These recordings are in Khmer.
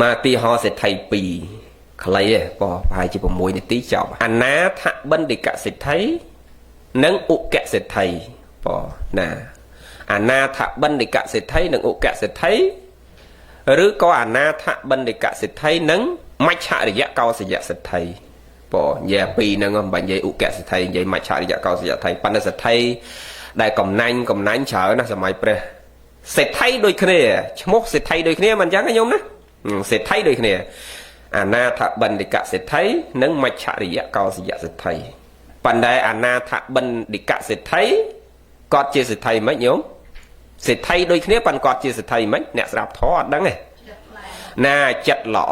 มาตีหอเสร็จไทยปีใครปอพายจีบมวยในตีจอบอันนาทะบันดิกะเสร็จไทยนังอุกแกะเสร็จไทยปอนะอันนาทะบันดิกะเสร็จไทยนังอุกแกะเสร็จไทยหรือก็อันนาทะบันดิกะเสร็จไทยนังมัจฉริยะเกาสยะเสร็จไทยปอแย่ปีนังบันยัยอุกแกะเสร็จไทยยัยมัจฉริยะเกาสยะไทยปันเสร็จไทยได้กำนันเฉยนะสมัยเปรเสร็จไทยโดยคะแนนชมกเสร็จไทยโดยคะแนนมันยังไงโยมนะเสร็จไทยโดยคะแนนอาณาถบันดิกะเสร็จไทยนังมัจฉริยะเกาสยะเสร็จไทยปันได้อาณาถบันดิกะเสร็จไทยกอดเจเสร็จไทยไหมโยมเสร็จไทยโดยคะแนนปันกอดเจเสร็จไทยไหมเนี่ยสลับทอดดังไงน่าจัดหล่อ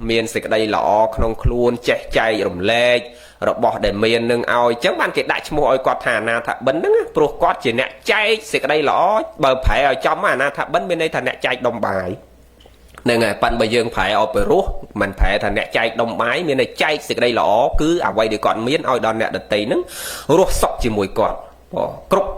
เมียนสิกได้หล่อขนมครูนแจใจรมเล็กเราบอกได้เมียนหนึ่งเอาจังบ้านเกิดได้ชโมยกอดฐานาถบันนั่งปลุกกอดเจเนี่ยใจสิกได้หล่อเบอร์ไผ่เอาจอมอาณาถบันเป็นในฐานะใจดมบายนั่นไงปันใบยืงไผ่เอาไปรู้มันไผ่ฐานะใจดมไม้มีในใจสิกได้หล่อคือเอาไว้ดีก่อนเมียนเอาดอนเนี่ยดัดตีนึงรู้สกจีมวยก่อนกรุบ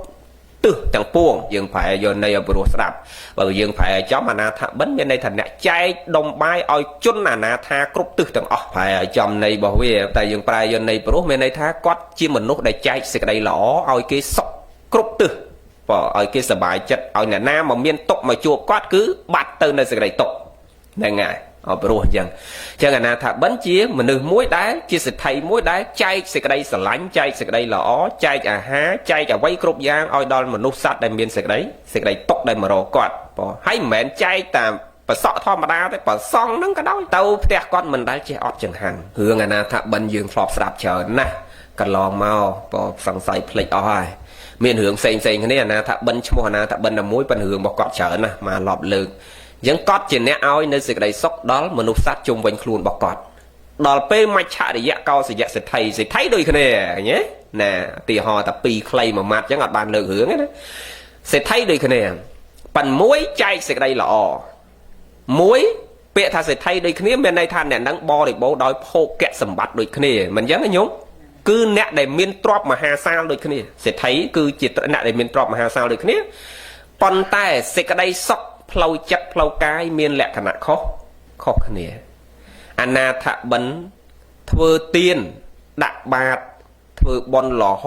ตึจังป้วงยืงไผ่โยนในบริษัทบยืงไผ่จอมอาณาถบันเป็นในฐานะใจดมไม้เอาจุนอาณาถากรุบตึจังอ๋อไผ่จอมในบ่เวแต่ยืงปลายโยนในบริษัทเป็นในท่ากอดจีมนุษย์ได้ใจสิกได้หล่อเอาเกสกกรุบตึเอาเกสบายจัดเอาเนี่ยน้ำมาเมียนตกมาจูบกอดคือบัดเติมในสิกได้ตกนั่นไงเอาไปรู้ยังจังอาณาถบันเจี๋ยมันหนึ่งมุ้ยได้จีสิไทยมุ้ยได้ใจสิกได้สลายใจสิกได้หล่อใจอาหาใจจะไว้กรุบยางเอาดอลมนุษย์สัตว์ได้เมียนสิกได้ตกได้มารอกอดให้เหม็นใจตามปะสะทอมาได้แต่ปะซองนั่งก็ได้เต้าเตะก้อนมันได้เจ้าอดจังหันเฮืองอาณาถบันยืงฟลอบสลับเฉินนะกันลองเมาพอสังใส่เพลย์อ้อยเมียนเหืองเซ็งคนนี้อาณาถบันชั่วโมงอาณาถบันน่ะมุ้ยเป็นเหืองบอกกอดเฉินนะมาหลอบลึกยังกอดเจนเนี่ยเอาในสิ่งใดซอกดอลมนุษย์สัตว์จุ่มวันครูนบอกกอดดอลเป้ไม่ฉะระยะเกาสิยะสิไทยโดยคะแนนเนี้ยน่ะตีหอแต่ปีใครมามัดยังอัดบานเลือกเหืองนะสิไทยโดยคะแนนปั่นมวยใจสิ่งใดหล่อมวยเปะทาสิไทยโดยคะแนนเป็นในทานเนี่ยนั่งบอลโบดอยโพกแกะสมบัติโดยคะแนนมันยังไงยงคือเนี่ยได้เมียนตรอบมหาศาลโดยคะแนนสิไทยคือจิตเนี่ยได้เมียนตรอบมหาศาลโดยคะแนนปั่นแต่สิ่งใดซอกเพลาจัดเพลากายเมียนแหลกขณะข้อคะแนนอนาถบันเทอเตียนดักบาดเทอบอลหล่อโฮ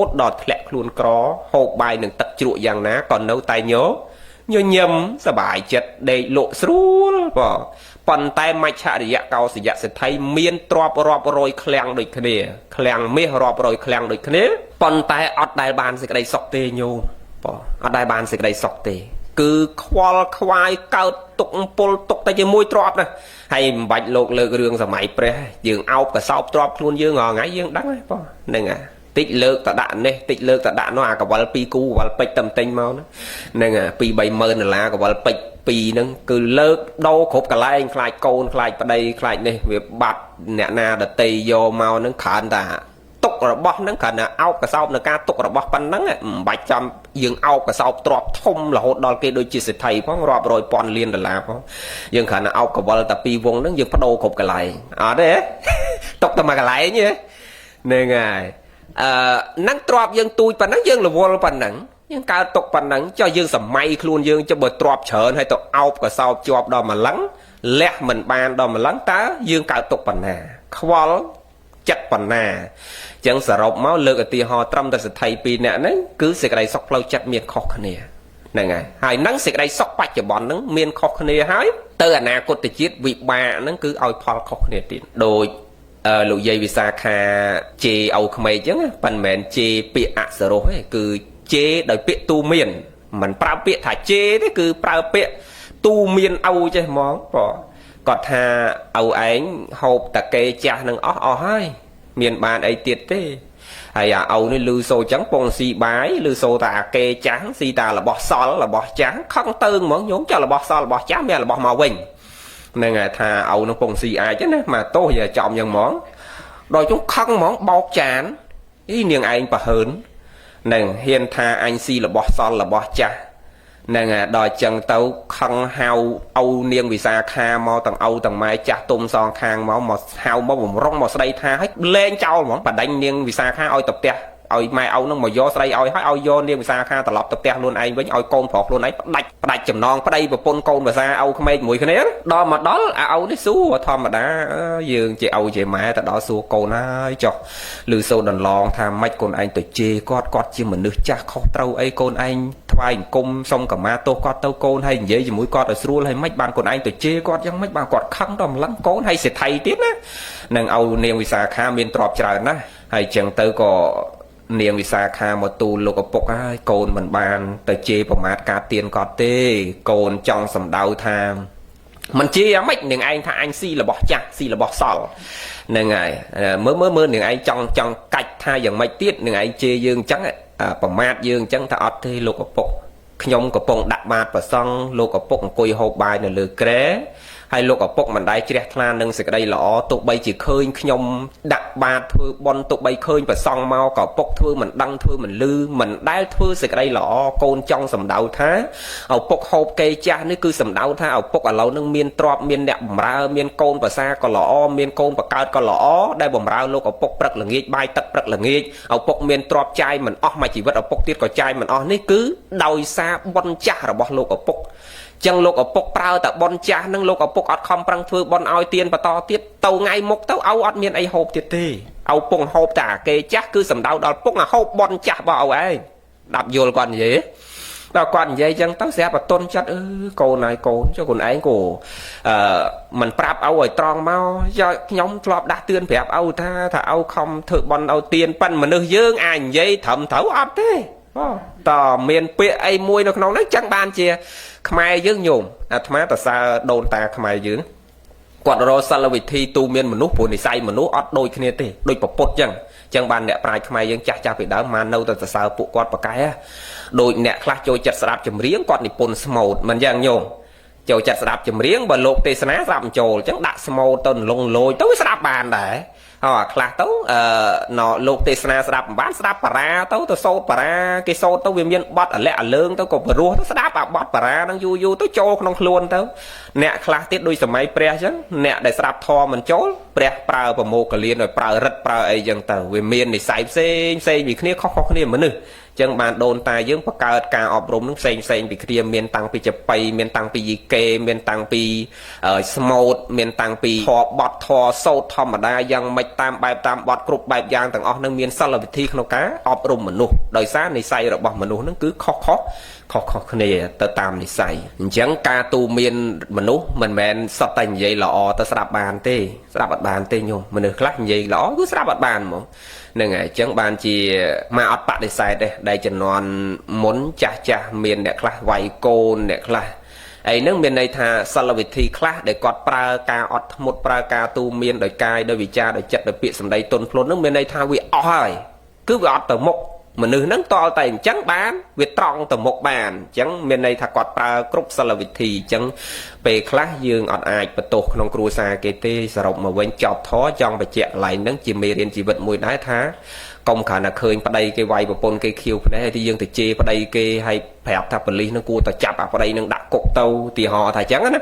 ดดอดแผลคลุนกรอโฮบใบหนึ่งตัดจุอย่างนะก่อนเนื้อตายเนื้อยำสบายจัดได้โลสรูลป่ะปนแต่ไม่ชะระยะเกาสิยะสิไทยเมียนตรอบรอบโรยแคลงโดยคะแนนแคลงไม่รอบโรยแคลงโดยคะแนนปนแต่อดได้บานสิกได้สอกเตโยป่ะอดได้บานสิกได้สอกเตคือควอลควายเก่าตกปลตกแต่ยังมวยตรอบนะให้บัดโลกเลิกเรื่องสมัยเปรย์ยืงเอากระสอบตรอบคลุนยืงงอไงยืงดังเลยป่ะนั่นไงติดเลิกตะด่านเนี่ยติดเลิกตะด่านว่ากับวันปีกูวันไปตำเต็งมานะนั่นไงปีใบเมินละกับวันปีนึงคือเลิกโดขบกระไรคลายโกนคลายประเดี๋ยคลายเนี่ยเวียบัดเนี่ยนาเดตีโยเมานั่งขานตาตกระบอกนั่งขนาดเอากระสอบในการตกระบอกปันนั่งอ่ะใบจำยังเอากระสอบตรอบทมหล่อดอลเกโดยจิตสิไทยเพราะรอบโรยปอนเลียนแต่ละเพราะยังขนาดเอากระบอกแต่ปีวงนั่งยังพระโดขบกระไรเด้ตกแต่มากระไรเนี่ยเนี่ยไงนั่งตรอบยังตุยปันนั่งยังหรือวอลปันนั่งยังการตกปันนั่งจะยังสมัยครูนยังจะเบิดตรอบเฉินให้ตัวเอากระสอบจอบดอมาลังเละเหมือนบานดอมาลังตายังการตกปันน่ะควอลจัดปันนาจังสรบเมาเลิกตีหอตรำแต่สไทยปีเนี่ยนั่นคือสิ่งใดซอกเราจัดเมียนคอกคะแนนนั่นไงหายนั่งสิ่งใดซอกปัจจุบันนั่งเมียนคอกคะแนนหายเตอร์อนาคตจิตวิบานั่นคือเอาพอคอกคะแนนติดโดยลุยวิสาขาเจเอาขมายจังปันแมนเจเปียอัสโรคือเจโดยเปียตูเมียนมันปราเปียถ่ายเจนี่คือปราเปียตูเมียนเอาใจมองปอกอดหาเอาเองหอบตะเกจานังอ้อให้เมียนบานไอเตียเต้ไอ้เอานี่ลือโซจังปงสีบายลือโซตาเกจังสีตาlà bỏ xó là bỏ trắng không tương món nhốn cho là bỏ xó là bỏ trắng mẹ là bỏ màu vinh nên ngày thàเอาnó pong xì ai chứ nè mà tôi giờ chọn những món rồi chúng không món bọc chán ý niềng anh bà hớn nên hiện thà anh xì là bỏ xó là bỏ trắng nên đòi chân tàu không hao âu niên vì sao kha mò tầng âu tầng mai chặt tôm son khang máu một hao máu một rong một đây tha hết lên trâu món bà đánh niên vì sao kha oi tập tè ឲ្យម៉ែឪនឹងមកយកស្រីឲ្យហើយឲ្យយកនាងវិសាខាត្រឡប់ទៅផ្ទះខ្លួនឯងវិញឲ្យកូនប្រុសខ្លួនឯងផ្ដាច់ចំណងប្តីប្រពន្ធកូនវិសាឪក្មេកមួយគ្នាដល់មកដល់អាឪនេះសួរធម្មតាយើងជាឪជាម៉ែទៅដល់សួរកូនហើយចុះឮសូរដន្លងថាម៉េចកូនឯងទៅជេរគាត់ជាមនុស្សចាស់ខុសត្រូវអីកូនឯងថ្វាយអង្គមសុំកម្មាទោសគាត់ទៅកូនហើយនិយាយជាមួយគាត់ឲ្យស្រួលហើយម៉េចបានកូនឯងទៅជេរគាត់យ៉ាងម៉េចបានគាត់ខឹងដល់ម្លឹងកូនហើយសេដ្ឋីទៀតណានឹងឲ្យនាងវិសាខាមានទ្រព្យច្រើនណាស់ហើយចឹងទៅក៏នាងវិសាខាមកទូលលោកឪពុកហើយកូនមិនបានទៅជេរប្រមាថការទៀនគាត់ទេកូនចង់សម្ដៅថាមិនជេរយ៉ាងម៉េចនាងឯងថាអញស៊ីរបស់ចាស់ស៊ីរបស់សល់ហ្នឹងហើយមើលនាងឯងចង់កាច់ថាយ៉ាងម៉េចទៀតនាងឯងជេរយើងអញ្ចឹងប្រមាថយើងអញ្ចឹងថាអត់ទេលោកឪពុកខ្ញុំកំពុងដាក់បាតប្រសង់លោកឪពុកអង្គុយហូបបាយនៅលើគ្រែហើយលោកឪពុកមិនដែលជ្រះថ្លានឹងសេចក្តីល្អទោះបីជាឃើញខ្ញុំដាក់បាតធ្វើបន់ទោះបីឃើញប្រសង់មកក៏ពុកធ្វើមិនដឹងធ្វើមិនលឺមិនដែលធ្វើសេចក្តីល្អកូនចង់សម្ដៅថាឪពុកហូបកេចាស់នេះគឺសម្ដៅថាឪពុកឥឡូវនឹងមានទ្រព្យមានអ្នកបម្រើមានកូនប្រសាក៏ល្អមានកូនបកើតក៏ល្អដែលបម្រើលោកឪពុកព្រឹកល្ងាចបាយទឹកព្រឹកល្ងាចឪពុកមានទ្រព្យចាយមិនអស់មួយជីវិតឪពុកទៀតក៏ចាយមិនអស់នេះគឺដោយសារបុណ្យចាស់របស់លោកឪពុកចឹងលោកឪពុកប្រើតែបនចាស់នឹងលោកឪពុកអត់ខំប្រឹងធ្វើបនឲ្យទៀនបន្តទៀតទៅថ្ងៃមុខទៅឪអត់មានអីហូបទៀតទេឪពងហូបតែអាគេចាស់គឺសំដៅដល់ពុកអាហូបបនចាស់របស់ឪឯងដាប់យល់គាត់និយាយដល់គាត់និយាយចឹងទៅស្រាប់តែតុនចិត្តកូនហើយកូនចុះកូនឯងក៏មិនប្រាប់ឪឲ្យត្រង់មកយកខ្ញុំធ្លាប់ដាស់តឿនប្រាប់ឪថាឪខំធ្វើបនឲ្យទៀនប៉ិនមនុស្សយើងអាចនិយាយត្រឹមត្រូវអត់ទេតើមានពាក្យអីមួយនៅក្នុងហ្នឹងចឹងបានជាខ្មែរយើងញោមអាត្មាតសើដូនតាខ្មែរយើងគាត់រកសិលវិធីទូមានមនុស្សព្រោះនិស័យមនុស្សអត់ដូចគ្នាទេដូចប្រពុតចឹងបានអ្នកប្រាជ្ញខ្មែរយើងចាស់ពីដើមមកនៅតែសរសើរពួកគាត់ប្រកែដូចអ្នកខ្លះចូលចិត្តស្ដាប់ចម្រៀងគាត់និពន្ធស្មូតមិនយ៉ាងញោមចូលចិត្តស្ដាប់ចម្រៀងបើលោកទេសនាស្ដាប់មិនចូលចឹងដាក់ស្មូតទៅលងលោយទៅស្ដាប់បានដែរអាខ្លះទៅលោកទេសនាស្ដាប់មិនបានស្ដាប់បារាទៅសូត្របារាគេសូត្រទៅវាមានបទអលៈអលើងទៅក៏ព្រោះទៅស្ដាប់អាបទបារាហ្នឹងយូរទៅចូលក្នុងខ្លួនទៅអ្នកខ្លះទៀតដូចសម័យព្រះអញ្ចឹងអ្នកដែលស្ដាប់ធម៌មិនចូលព្រះប្រើប្រមោកលៀនឲ្យប្រើរិទ្ធប្រើអីអញ្ចឹងទៅវាមាននិស័យផ្សេងពីគ្នាខុសគ្នាមនុស្សចឹងបានដូនតាយើងបង្កើតការអប់រំនឹងផ្សេងពីគ្នាមានតាំងពីចបៃមានតាំងពីយីកេមានតាំងពីស្មូតមានតាំងពីធរបត់ធរសោតធម្មតាយ៉ាងម៉េចតាមបែបតាមបត់គ្រប់បែបយ៉ាងទាំងអស់នឹងមានសិលវិធីក្នុងការអប់រំមនុស្សដោយសារនិស័យរបស់មនុស្សនឹងគឺខុសគ្នាទៅតាមនិស័យអញ្ចឹងការទូមានមនុស្សមិនមែនសតតែនិយាយល្អទៅស្ដាប់បានទេស្ដាប់អត់បានទេញោមមនុស្សខ្លះនិយាយល្អគឺស្ដាប់អត់បានហ្មងហ្នឹងហើយអញ្ចឹងបានជាមកអត់បដិសេធទេដែលជំនាន់មុនចាស់មានអ្នកខ្លះវាយកូនអ្នកខ្លះអីហ្នឹងមានន័យថាសិលវិធីខ្លះដែលគាត់ប្រើការអត់ធ្មត់ប្រើការទូមានដោយកាយដោយវិចារដោយចិត្តដោយពាក្យសម្ដីទន់ភ្លន់ហ្នឹងមានន័យថាវាអស់ហើយគឺវាអត់ទៅមុខមនុស្សហ្នឹងតលតែអញ្ចឹងបានវាត្រង់ទៅមុខបានអញ្ចឹងមានន័យថាគាត់ប្រើគ្រប់សិលវិធីអញ្ចឹងពេលខ្លះយើងអត់អាចបន្ទោសក្នុងគ្រួសារគេទេសរុបមកវិញចប់ធរចង់បញ្ជាក់កន្លែងហ្នឹងជាមេរៀនជីវិតមួយដែរថាកុំគ្រាន់តែឃើញប្តីគេវាយប្រពន្ធគេខៀវភ្នែកហើយទីយើងទៅជេរប្តីគេហើយប្រាប់ថាប៉ូលីសនឹងគួរតែចាប់អាប្តីនឹងដាក់គុកទៅទីហោថាអញ្ចឹងណា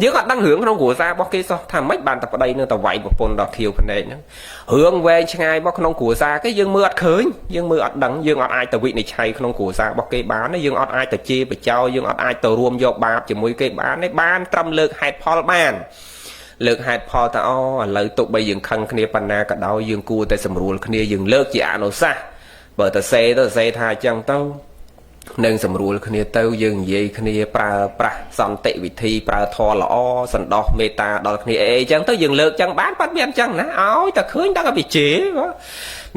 យើងអត់ដឹងរឿងក្នុងគ្រួសាររបស់គេសោះថាម៉េចបានតែប្តីនឹងទៅវាយប្រពន្ធដល់ខៀវភ្នែកហ្នឹងរឿងវែងឆ្ងាយរបស់ក្នុងគ្រួសារគេយើងមើលអត់ឃើញយើងមើលអត់ដឹងយើងអត់អាចទៅវិនិច្ឆ័យក្នុងគ្រួសាររបស់គេបានទេយើងអត់អាចទៅជេរបចោយើងអត់អាចទៅរួមយកបាបជាមួយគេបានទេបានត្រឹមលើកហេតុផលបានលើកហេតុផលថាអូឥឡូវទុកបីយើងខឹងគ្នាប៉ុណ្ណាក៏ដោយយើងគួរតែសម្រួលគ្នាយើងលើកជាអនុសាសន៍បើទៅសេថាអញ្ចឹងទៅនឹងសម្រួលគ្នាទៅយើងនិយាយគ្នាប្រើប្រាស់សន្តិវិធីប្រើធម៌ល្អសន្តោសមេត្តាដល់គ្នាអីអញ្ចឹងទៅយើងលើកអញ្ចឹងបានប៉ាត់មានអញ្ចឹងណាឲ្យតែឃើញដល់តែជេរ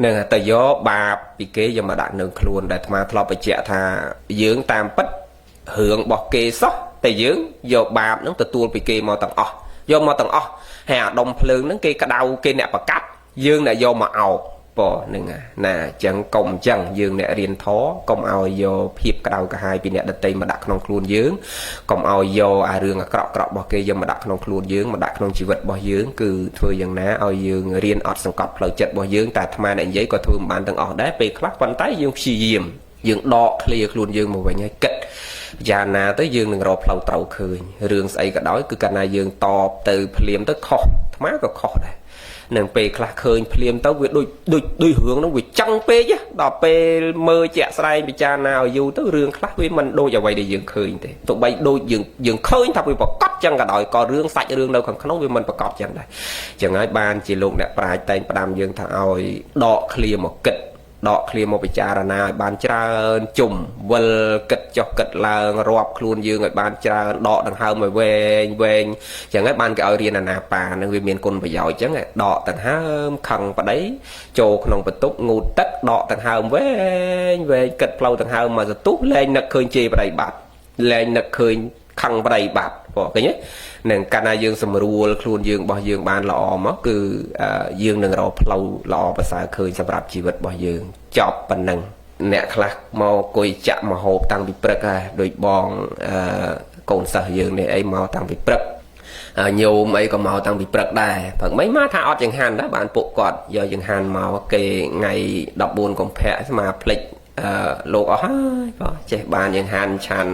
នឹងទៅយកបាបពីគេយកមកដាក់នៅខ្លួនដែលអាត្មាធ្លាប់បញ្ជាក់ថាយើងតាមពិតរឿងរបស់គេសោះតែយើងយកបាបនឹងទទួលពីគេមកទាំងអស់យកមកទាំងអស់ហើយអាដុំភ្លើងហ្នឹងគេក្តៅគេអ្នកប្រកាត់យើងអ្នកយកមកអោបប៉ហ្នឹងណាអញ្ចឹងកុំអញ្ចឹងយើងអ្នករៀនធកុំឲ្យយកភាពក្តៅក្រហាយពីអ្នកដទៃមកដាក់ក្នុងខ្លួនយើងកុំឲ្យយកអារឿងអាក្រក់របស់គេយកមកដាក់ក្នុងខ្លួនយើងមកដាក់ក្នុងជីវិតរបស់យើងគឺធ្វើយ៉ាងណាឲ្យយើងរៀនអត់សង្កត់ផ្លូវចិត្តរបស់យើងតែអាត្មាអ្នកនិយាយក៏ធ្វើមិនបានទាំងអស់ដែរពេលខ្លះប៉ុន្តែយើងព្យាយាមយើងដកឃ្លាខ្លួនយើងមកវិញហើយគិតយ៉ាងណាទៅយើងនឹងរកផ្លូវត្រូវឃើញរឿងស្អីក៏ដោយគឺកាលណាយើងតបទៅភ្លាមទៅខុសអាត្មាក៏ខុសដែរ នឹងពេលខ្លះឃើញភ្លាមទៅវាដូចរឿងហ្នឹងវាចង់ពេកដល់ពេលមើលជាក់ស្ដែងពិចារណាឲ្យយូរទៅរឿងខ្លះវាមិនដូចអ្វីដែលយើងឃើញទេទោះបីដូចយើងឃើញថាវាប្រកបចឹងក៏ដោយក៏រឿងសាច់រឿងនៅខាងក្នុងវាមិនប្រកបចឹងដែរចឹងហើយបានជាលោកអ្នកប្រាជ្ញតែងផ្ដាំយើងថាឲ្យដកឃ្លាមកគិតដកឃ្លាមកពិចារណាឲ្យបានច្រើនជុំវិលគិតចុះគិតឡើងរាប់ខ្លួនយើងឲ្យបានច្រើនដកដង្ហើមឲ្យវែងចឹងហើយបានគេឲ្យរៀនអាណាបានឹងវាមានគុណប្រយោជន៍ចឹងដកដង្ហើមខឹងប្តីចូលក្នុងបន្ទប់ងូតទឹកដកដង្ហើមវែងគិតផ្លូវដង្ហើមមកសន្ទុះលែងនឹកឃើញជេរប្តីបាត់លែងនឹកឃើញខឹងប្តីបាត់ព្រោះឃើញទេនឹងកាលណាយើងសម្រួលខ្លួនយើងរបស់យើងបានល្អមកគឺយើងនឹងរកផ្លូវល្អប្រសើរឃើញសម្រាប់ជីវិតរបស់យើងចប់ប៉ុណ្ណឹងអ្នកខ្លះមកអង្គុយចាក់មហូបតាំងពីព្រឹកហើយដូចបងកូនសិស្សយើងនេះអីមកតាំងពីព្រឹកញោមអីក៏មកតាំងពីព្រឹកដែរព្រឹកមិនមកថាអត់ចង្ហាន់ដែរបានពួកគាត់យកចង្ហាន់មកគេថ្ងៃ14កុម្ភៈស្មាផ្លិចលោកអស់ហើយក៏ចេះបានចង្ហាន់ឆាន់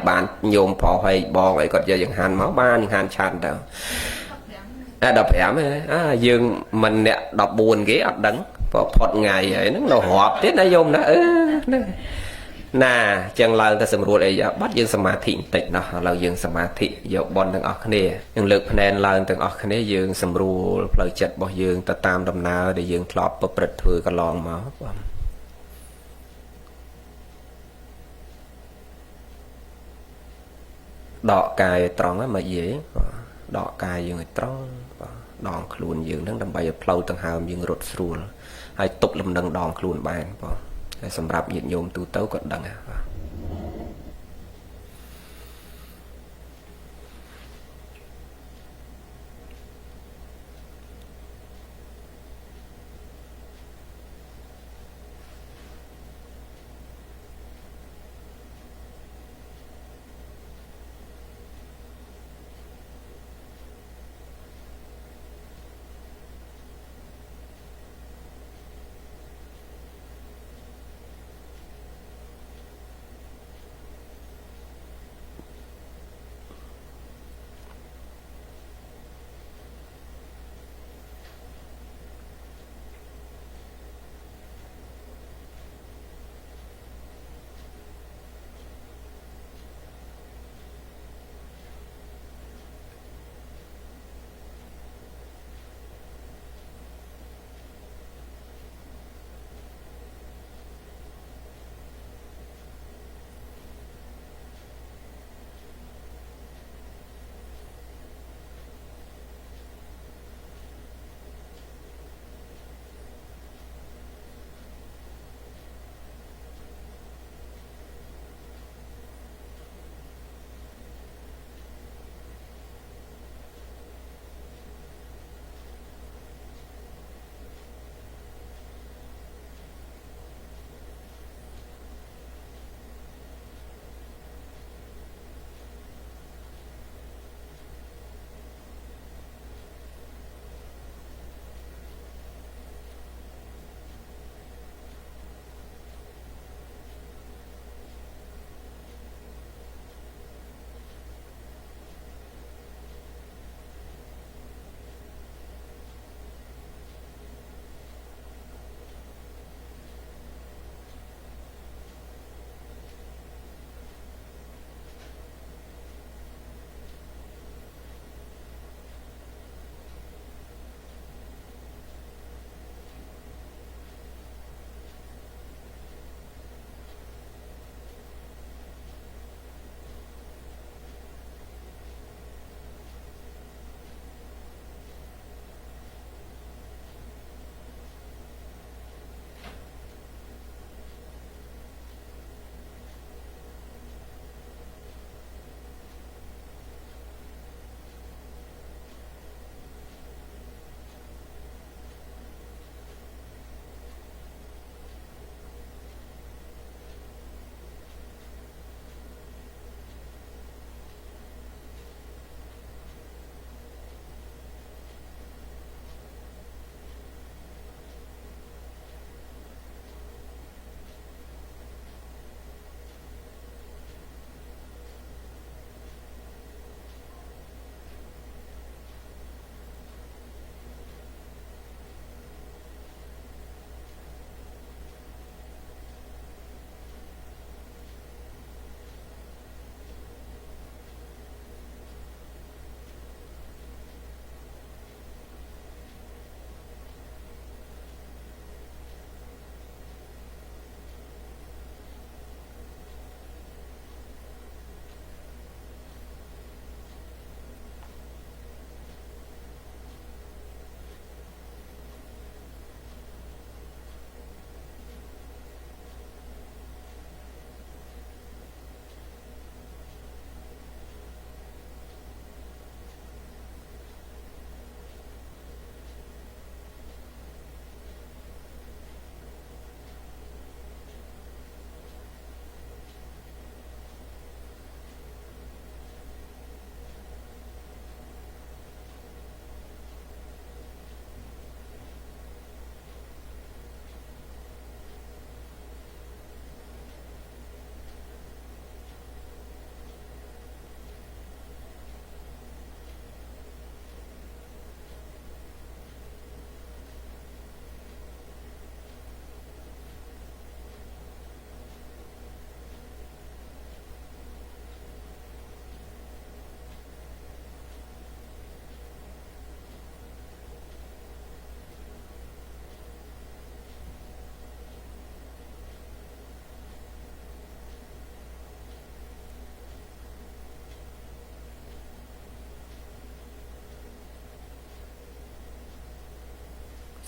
បានញោមប្រុសឲ្យបងអីគាត់យកចង្ហាន់មកបានចង្ហាន់ឆាន់ទៅ15យើងមិនអ្នក14គេអត់ដឹងព្រោះផុតថ្ងៃហើយហ្នឹងនៅរាប់ទៀតណាញោមណាហ្នឹងណាចឹងឡើងទៅស្រួលអីបាត់យើងសមាធិបន្តិចណោះឥឡូវយើងសមាធិយកបនទាំងអស់គ្នាយើងលើកភ្នែនឡើងទាំងអស់គ្នាយើងស្រួលផ្លូវចិត្តរបស់យើងទៅតាមដំណើរដែលយើងធ្លាប់ប្រព្រឹត្តធ្វើកន្លងមកដកកាយឲ្យត្រង់ហ្នឹងមកយាយដកកាយយើងឲ្យត្រង់ដងខ្លួនយើងហ្នឹងដើម្បីឲ្យផ្លូវដង្ហើមយើងរត់ស្រួលហើយទប់លំនឹងដងខ្លួនបានបងហើយសម្រាប់ញាតិញោមទូទៅក៏ដឹងដែរបាទ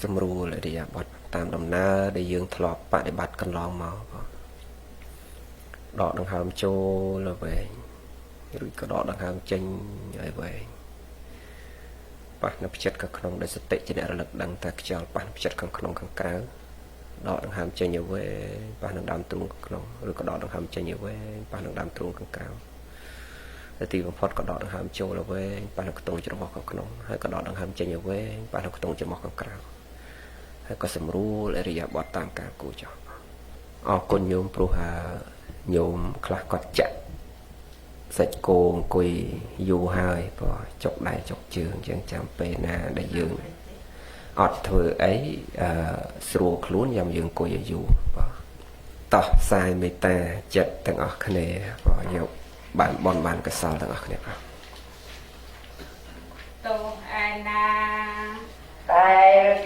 សម្រួលអរិយាបថតាមដំណើរដែលយើងធ្លាប់បដិបត្តិកន្លងមកដកដង្ហើមចូលទៅវិញឬក៏ដកដង្ហើមចេញឲ្យវិញប៉ះនៅផ្ចិតខាងក្នុងដោយសតិជាអ្នករលឹកដឹងតែខ្យល់ប៉ះផ្ចិតខាងក្នុងខាងក្រៅដកដង្ហើមចេញឲ្យវិញប៉ះនឹងដើមទ្រូងខាងក្នុងឬក៏ដកដង្ហើមចេញឲ្យវិញប៉ះនឹងដើមទ្រូងខាងក្រៅតែទីបំផុតក៏ដកដង្ហើមចូលឲ្យវិញប៉ះនៅខ្ទង់ច្រមុះខាងក្នុងហើយក៏ដកដង្ហើមចេញឲ្យវិញប៉ះនៅខ្ទង់ច្រមុះខាងក្រៅហើយក៏សម្រួលអរិយាបថតាមការគូចោលអរគុណញោមព្រោះញោមខ្លះគាត់ចាក់សាច់គោអង្គុយយូរហើយព្រោះចុកដៃចុកជើងចឹងចាំពេលណាដែលយើងអត់ធ្វើអីស្រួលខ្លួនយ៉ាងយើងអង្គុយឲ្យយូរបាទតោះផ្សាយមេត្តាចិត្តទាំងអស់គ្នាបាទយកបានបនបានកសលទាំងអស់គ្នាបាទទោះឯណាតែ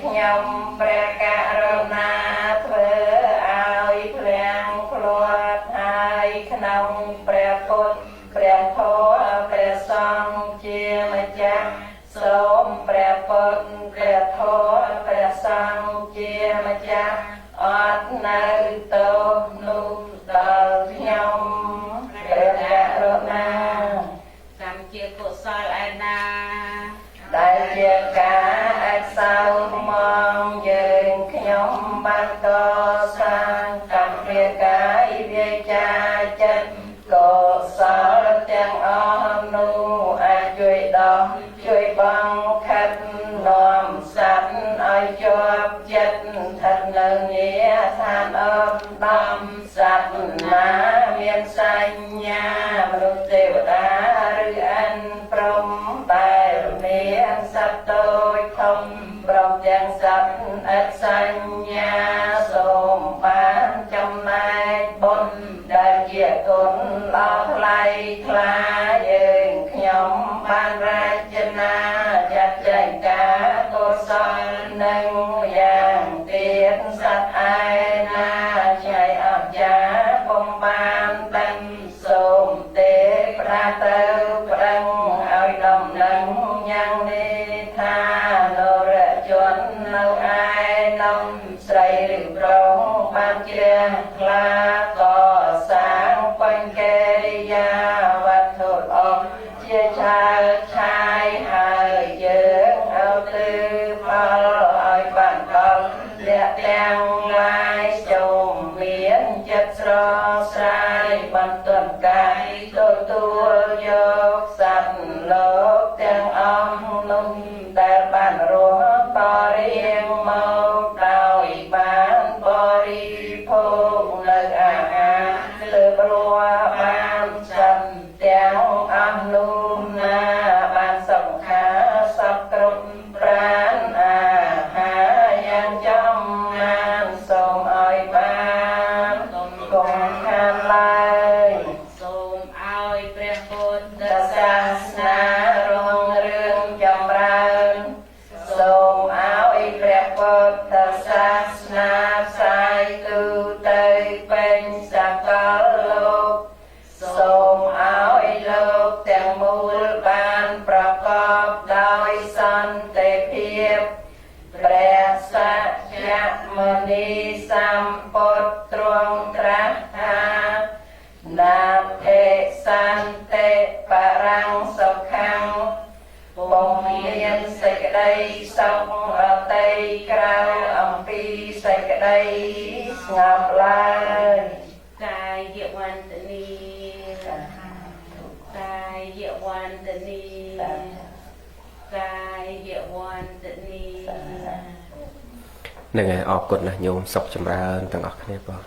ខ្ញុំព្រះករុណាធ្វើឲ្យភ្លាំងភ្លាត់ហើយក្នុងព្រះពុទ្ធព្រះធម៌ព្រះសង្ឃជាម្ចាស់សូមព្រះពុទ្ធព្រះធម៌ព្រះសង្ឃជាម្ចាស់អត់នៅទោសនោះដល់ខ្ញុំព្រះករុណាកម្មជាកុសលឯណាដែលជាការអសោមកយើងខ្ញុំបានកសាងកម្មជាកាយវាចាចិត្តកុសលទាំងអស់នោះអាចជួយដល់ជួយបងខិតនាំសត្វឲ្យជាប់ចិត្តស្ថិតនៅងារឋានអមដំសត្វណាមានសញ្ញាមនុស្សទេវតាឬអិនព្រំតែមានសត្វតូចធំព្រមទាំងសត្វអិតសញ្ញាសូមបានចំណែកបុណ្យដែលជាគុណល្អថ្លៃថ្លាយើងខ្ញុំបានរាជនាចាត់ចែងការកុសលនឹងយ៉ាងទៀតសត្វឯណាឆ្ងាយអស្ចារ្យពុំបានដឹងសូមទេប្រាទៅប្រឹងឲ្យដំណឹងយ៉ាងនេះថានរជននៅឯនំស្រីឬប្រុសបានជ្រះថ្លាក៏សាងពេញកិរិយាវត្ថុល្អជាឆាឆាយហើយយើងเอาទៅផលឲ្យបានផលលះទាំងឡាយសូមមានចិត្តស្រស់ស្រាយបន្ទន់កាយទទួលយកសត្វលោកទាំងអស់នោះដែលបានរស់បរិងមកដោយបានបរិភោគនៅអាហារលើព្រោះបានសត្វទាំងអស់នោះណាបានសង្ខារសពគ្រប់ប្រាណអាហារយ៉ាងចំណានសូមឲ្យបានកុំខានឡើយសូមឲ្យព្រះពុទ្ធសាសនារុងរឿងចម្រើនសូមឲ្យព្រះពុទ្ធសាសនាផ្សាយទូទៅពេញសកលលោកសូមឲ្យលោកទាំងមូលបានប្រកបដោយសន្តិភាពព្រះសច្ចមុនីសម្ពុទ្ធទ្រង់ត្រាស់ថាណាថេសន្តិបរាំងសុខੰពុំមានសេចក្តីសុខអតីក្រៅអំពីសេចក្តីស្ងប់ឡើយកាយវន្តនីកាយវន្តនីកាយវន្តនី ហ្នឹងហើយអរគុណណាស់ញោមសុខចម្រើនទាំងអស់គ្នាបង